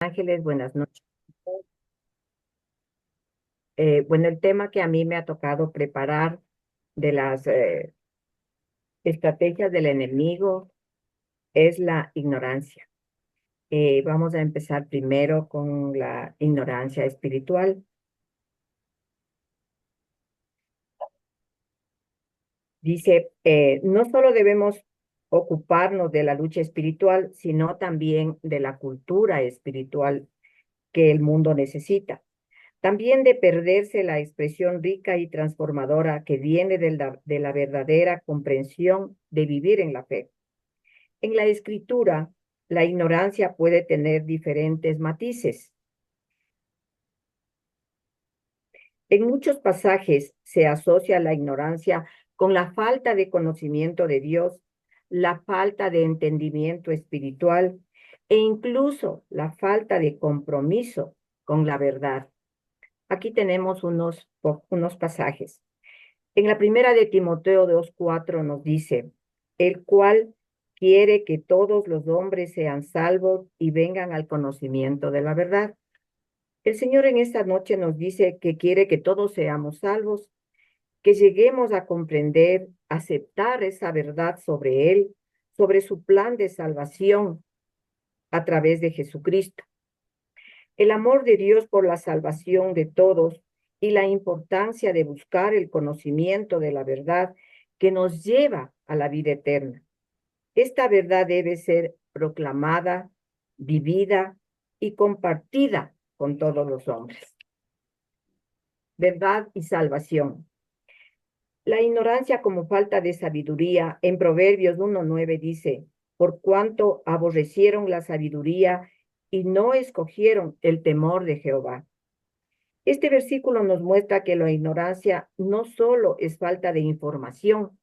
Ángeles, buenas noches. Bueno, el tema que a mí me ha tocado preparar de las estrategias del enemigo es la ignorancia. Vamos a empezar primero con la ignorancia espiritual. Dice, no solo debemos ocuparnos de la lucha espiritual, sino también de la cultura espiritual que el mundo necesita. También de perderse la expresión rica y transformadora que viene de la verdadera comprensión de vivir en la fe. En la escritura, la ignorancia puede tener diferentes matices. En muchos pasajes se asocia la ignorancia con la falta de conocimiento de Dios, la falta de entendimiento espiritual e incluso la falta de compromiso con la verdad. Aquí tenemos unos pasajes. En la primera de Timoteo 2:4 nos dice, el cual quiere que todos los hombres sean salvos y vengan al conocimiento de la verdad. El Señor en esta noche nos dice que quiere que todos seamos salvos, que lleguemos a comprender, aceptar esa verdad sobre Él, sobre su plan de salvación a través de Jesucristo. El amor de Dios por la salvación de todos y la importancia de buscar el conocimiento de la verdad que nos lleva a la vida eterna. Esta verdad debe ser proclamada, vivida y compartida con todos los hombres. Verdad y salvación. La ignorancia como falta de sabiduría, en Proverbios 1:9 dice, por cuanto aborrecieron la sabiduría y no escogieron el temor de Jehová. Este versículo nos muestra que la ignorancia no solo es falta de información,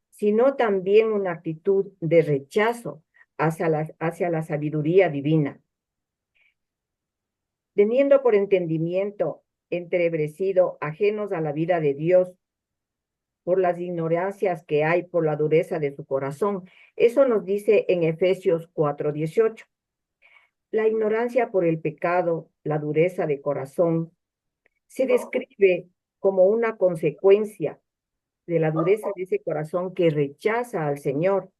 sino también una actitud de rechazo hacia la sabiduría divina. Teniendo por entendimiento entrebrecido, ajenos a la vida de Dios, por las ignorancias que hay, por la dureza de su corazón. Eso nos dice en Efesios 4:18. La ignorancia por el pecado, la dureza de corazón, se describe como una consecuencia de la dureza de ese corazón que rechaza al Señor,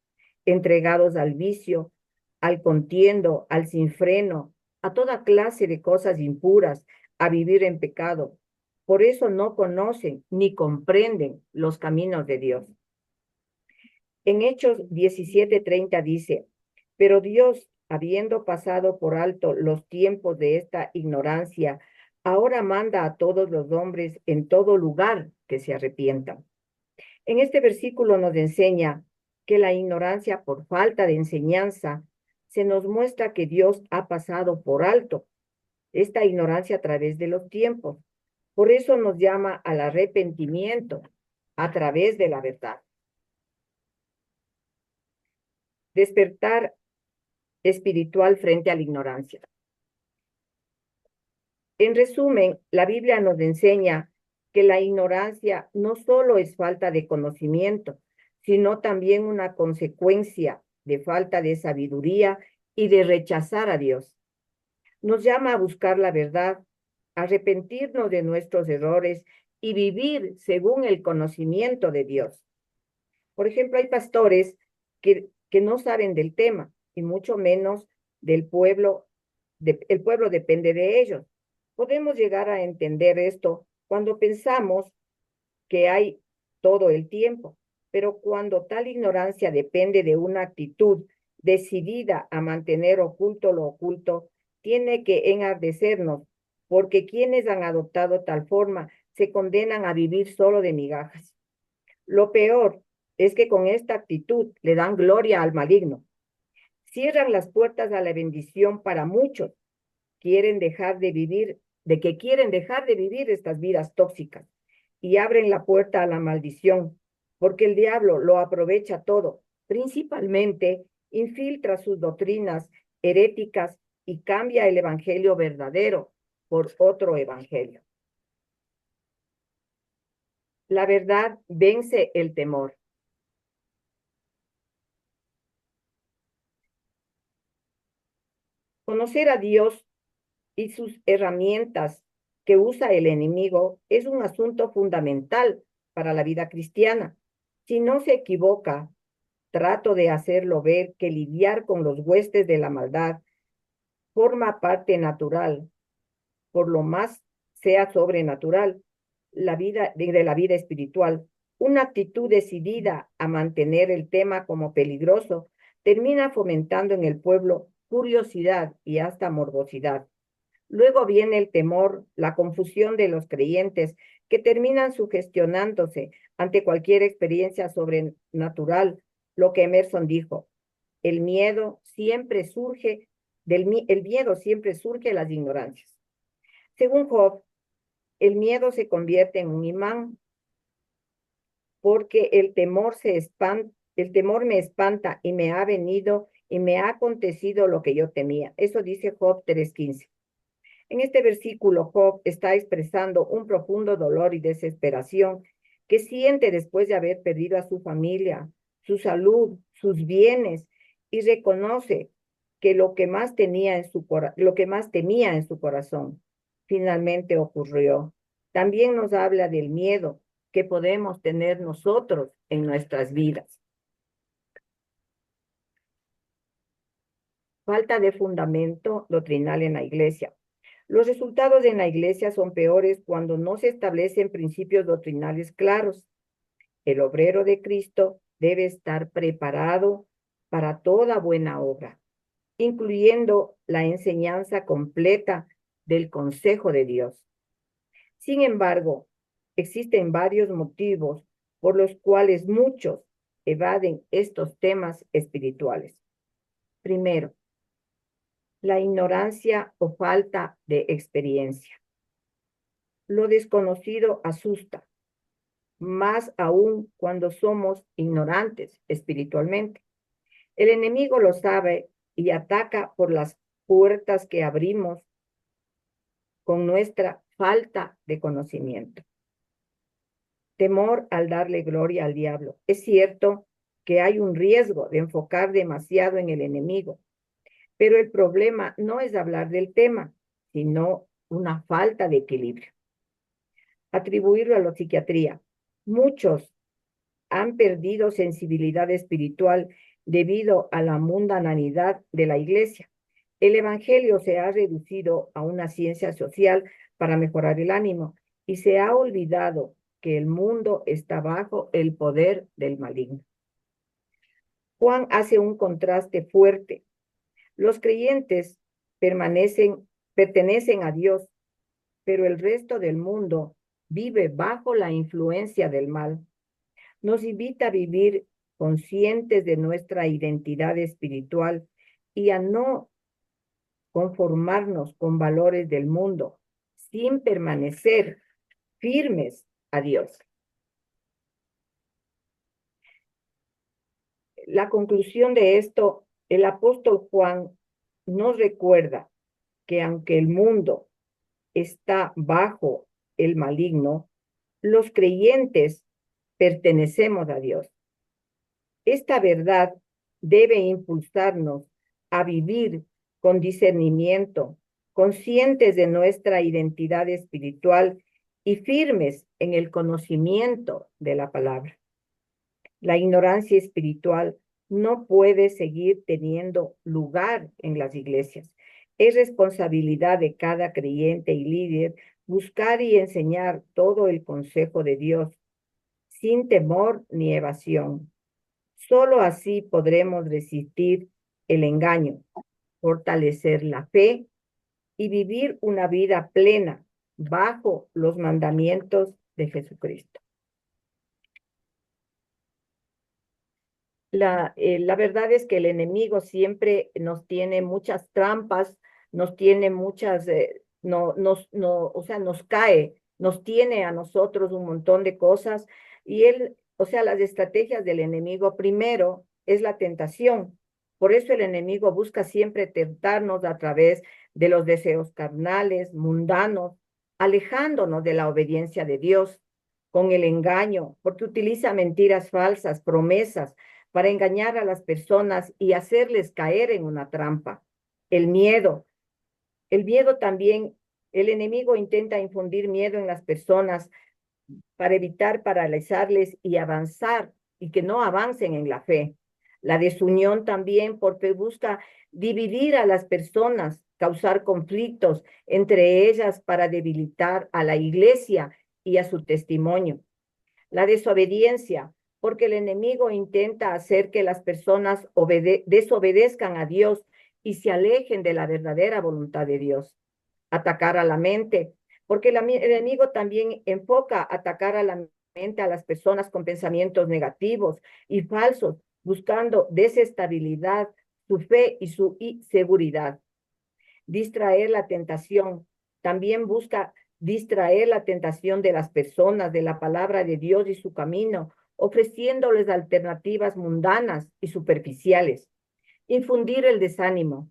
entregados al vicio, al contiendo, al sinfreno, a toda clase de cosas impuras, a vivir en pecado. Por eso no conocen ni comprenden los caminos de Dios. En Hechos 17:30 dice, pero Dios, habiendo pasado por alto los tiempos de esta ignorancia, ahora manda a todos los hombres en todo lugar que se arrepientan. En este versículo nos enseña que la ignorancia por falta de enseñanza se nos muestra que Dios ha pasado por alto esta ignorancia a través de los tiempos. Por eso nos llama al arrepentimiento a través de la verdad. Despertar espiritual frente a la ignorancia. En resumen, la Biblia nos enseña que la ignorancia no solo es falta de conocimiento, sino también una consecuencia de falta de sabiduría y de rechazar a Dios. Nos llama a buscar la verdad, a arrepentirnos de nuestros errores y vivir según el conocimiento de Dios. Por ejemplo, hay pastores que no saben del tema y mucho menos del pueblo. El pueblo depende de ellos. Podemos llegar a entender esto cuando pensamos que hay todo el tiempo, pero cuando tal ignorancia depende de una actitud decidida a mantener oculto lo oculto, tiene que enardecernos, porque quienes han adoptado tal forma se condenan a vivir solo de migajas. Lo peor es que con esta actitud le dan gloria al maligno. Cierran las puertas a la bendición para muchos. Quieren dejar de vivir, quieren dejar de vivir estas vidas tóxicas y abren la puerta a la maldición, porque el diablo lo aprovecha todo, principalmente infiltra sus doctrinas heréticas y cambia el evangelio verdadero por otro evangelio. La verdad vence el temor. Conocer a Dios y sus herramientas que usa el enemigo es un asunto fundamental para la vida cristiana. Si no se equivoca, trato de hacerlo ver que lidiar con los huestes de la maldad forma parte natural, por lo más sea sobrenatural, de la vida espiritual. Una actitud decidida a mantener el tema como peligroso termina fomentando en el pueblo curiosidad y hasta morbosidad. Luego viene el temor, la confusión de los creyentes que terminan sugestionándose ante cualquier experiencia sobrenatural, lo que Emerson dijo. El miedo siempre surge el miedo siempre surge de las ignorancias. Según Job, el miedo se convierte en un imán porque el temor me espanta y me ha venido y me ha acontecido lo que yo temía. Eso dice Job 3:15. En este versículo, Job está expresando un profundo dolor y desesperación que siente después de haber perdido a su familia, su salud, sus bienes, y reconoce que lo que más temía en su corazón finalmente ocurrió. También nos habla del miedo que podemos tener nosotros en nuestras vidas. Falta de fundamento doctrinal en la iglesia. Los resultados en la iglesia son peores cuando no se establecen principios doctrinales claros. El obrero de Cristo debe estar preparado para toda buena obra, incluyendo la enseñanza completa del consejo de Dios. Sin embargo, existen varios motivos por los cuales muchos evaden estos temas espirituales. Primero, la ignorancia o falta de experiencia. Lo desconocido asusta, más aún cuando somos ignorantes espiritualmente. El enemigo lo sabe y ataca por las puertas que abrimos con nuestra falta de conocimiento. Temor al darle gloria al diablo. Es cierto que hay un riesgo de enfocar demasiado en el enemigo, pero el problema no es hablar del tema, sino una falta de equilibrio. Atribuirlo a la psiquiatría. Muchos han perdido sensibilidad espiritual debido a la mundanalidad de la iglesia. El evangelio se ha reducido a una ciencia social para mejorar el ánimo y se ha olvidado que el mundo está bajo el poder del maligno. Juan hace un contraste fuerte. Los creyentes pertenecen a Dios, pero el resto del mundo vive bajo la influencia del mal. Nos invita a vivir conscientes de nuestra identidad espiritual y a no conformarnos con valores del mundo, sin permanecer firmes a Dios. La conclusión de esto, el apóstol Juan nos recuerda que aunque el mundo está bajo el maligno, los creyentes pertenecemos a Dios. Esta verdad debe impulsarnos a vivir con discernimiento, conscientes de nuestra identidad espiritual y firmes en el conocimiento de la palabra. La ignorancia espiritual no puede seguir teniendo lugar en las iglesias. Es responsabilidad de cada creyente y líder buscar y enseñar todo el consejo de Dios, sin temor ni evasión. Solo así podremos resistir el engaño, fortalecer la fe y vivir una vida plena bajo los mandamientos de Jesucristo. La verdad es que el enemigo siempre nos tiene muchas trampas, nos tiene muchas, o sea, nos tiene a nosotros un montón de cosas y él, o sea, las estrategias del enemigo primero es la tentación. Por eso el enemigo busca siempre tentarnos a través de los deseos carnales, mundanos, alejándonos de la obediencia de Dios con el engaño, porque utiliza mentiras falsas, promesas, para engañar a las personas y hacerles caer en una trampa. El miedo. El miedo también, el enemigo intenta infundir miedo en las personas para evitar paralizarles y avanzar y que no avancen en la fe. La desunión también porque busca dividir a las personas, causar conflictos entre ellas para debilitar a la iglesia y a su testimonio. La desobediencia porque el enemigo intenta hacer que las personas desobedezcan a Dios y se alejen de la verdadera voluntad de Dios. Atacar a la mente, porque el enemigo también enfoca atacar a la mente a las personas con pensamientos negativos y falsos, buscando desestabilidad, su fe y su inseguridad. Distraer la tentación, también busca distraer la tentación de las personas de la palabra de Dios y su camino, ofreciéndoles alternativas mundanas y superficiales. Infundir el desánimo.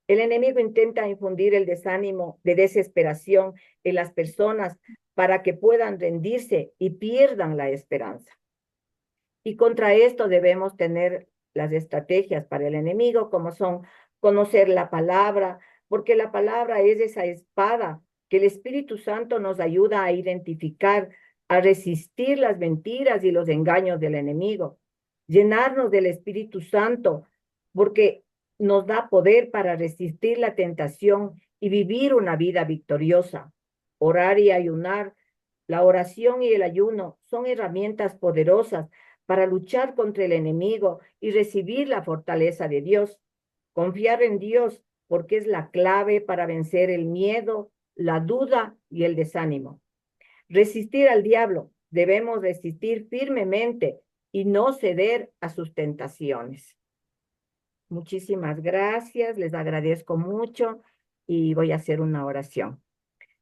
El enemigo intenta infundir el desánimo de desesperación en las personas para que puedan rendirse y pierdan la esperanza. Y contra esto debemos tener las estrategias para el enemigo, como son conocer la palabra, porque la palabra es esa espada que el Espíritu Santo nos ayuda a identificar, a resistir las mentiras y los engaños del enemigo. Llenarnos del Espíritu Santo, porque nos da poder para resistir la tentación y vivir una vida victoriosa. Orar y ayunar. La oración y el ayuno son herramientas poderosas para luchar contra el enemigo y recibir la fortaleza de Dios. Confiar en Dios porque es la clave para vencer el miedo, la duda y el desánimo. Resistir al diablo. Debemos resistir firmemente y no ceder a sus tentaciones. Muchísimas gracias, les agradezco mucho y voy a hacer una oración.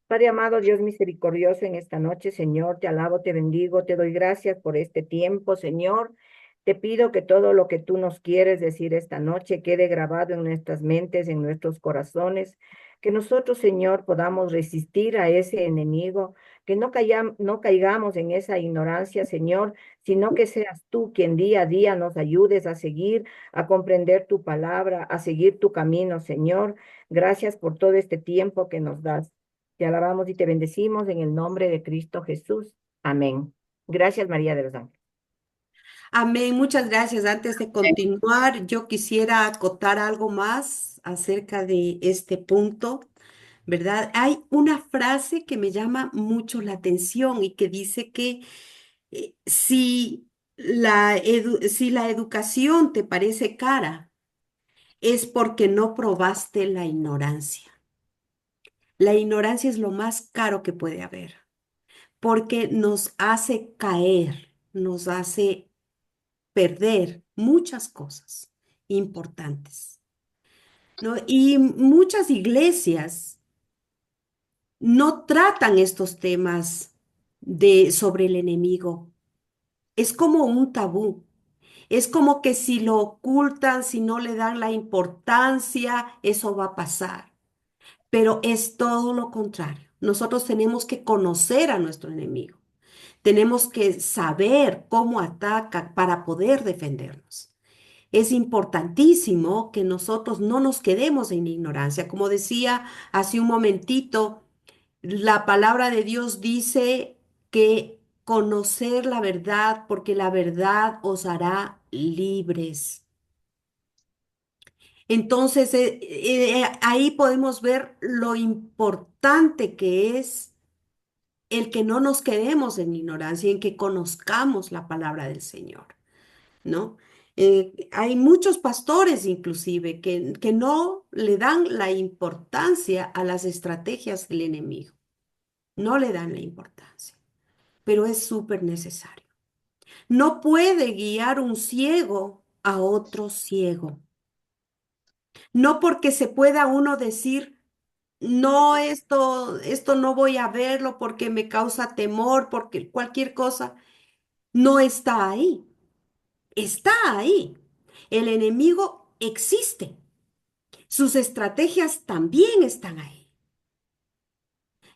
Padre amado, Dios misericordioso, en esta noche, Señor, te alabo, te bendigo, te doy gracias por este tiempo, Señor. Te pido que todo lo que tú nos quieres decir esta noche quede grabado en nuestras mentes, en nuestros corazones, que nosotros, Señor, podamos resistir a ese enemigo, que no caigamos en esa ignorancia, Señor, sino que seas tú quien día a día nos ayudes a seguir, a comprender tu palabra, a seguir tu camino, Señor. Gracias por todo este tiempo que nos das. Te alabamos y te bendecimos en el nombre de Cristo Jesús. Amén. Gracias, María de los Ángeles. Amén, muchas gracias. Antes de continuar, yo quisiera acotar algo más acerca de este punto, ¿verdad? Hay una frase que me llama mucho la atención y que dice que si la educación te parece cara, es porque no probaste la ignorancia. La ignorancia es lo más caro que puede haber, porque nos hace caer, nos hace perder muchas cosas importantes, ¿no? Y muchas iglesias no tratan estos temas sobre el enemigo. Es como un tabú. Es como que si lo ocultan, si no le dan la importancia, eso va a pasar. Pero es todo lo contrario. Nosotros tenemos que conocer a nuestro enemigo. Tenemos que saber cómo ataca para poder defendernos. Es importantísimo que nosotros no nos quedemos en ignorancia. Como decía hace un momentito, la palabra de Dios dice que conocer la verdad, porque la verdad os hará libres. Entonces, ahí podemos ver lo importante que es el que no nos quedemos en ignorancia, en que conozcamos la palabra del Señor. ¿No? Hay muchos pastores inclusive que no le dan la importancia a las estrategias del enemigo, no le dan la importancia, pero es súper necesario. No puede guiar un ciego a otro ciego, no porque se pueda uno decir, no, esto no voy a verlo porque me causa temor, porque cualquier cosa, no está ahí. Está ahí. El enemigo existe. Sus estrategias también están ahí.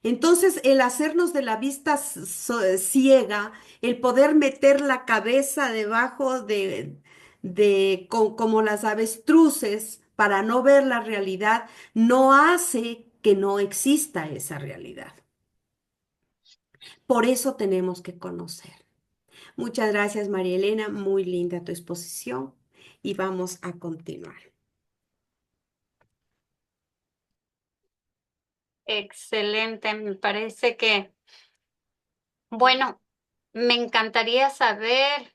Entonces, el hacernos de la vista ciega, el poder meter la cabeza debajo como las avestruces para no ver la realidad, no hace que no exista esa realidad. Por eso tenemos que conocer. Muchas gracias, María Elena. Muy linda tu exposición y vamos a continuar. Excelente, me parece que, bueno, me encantaría saber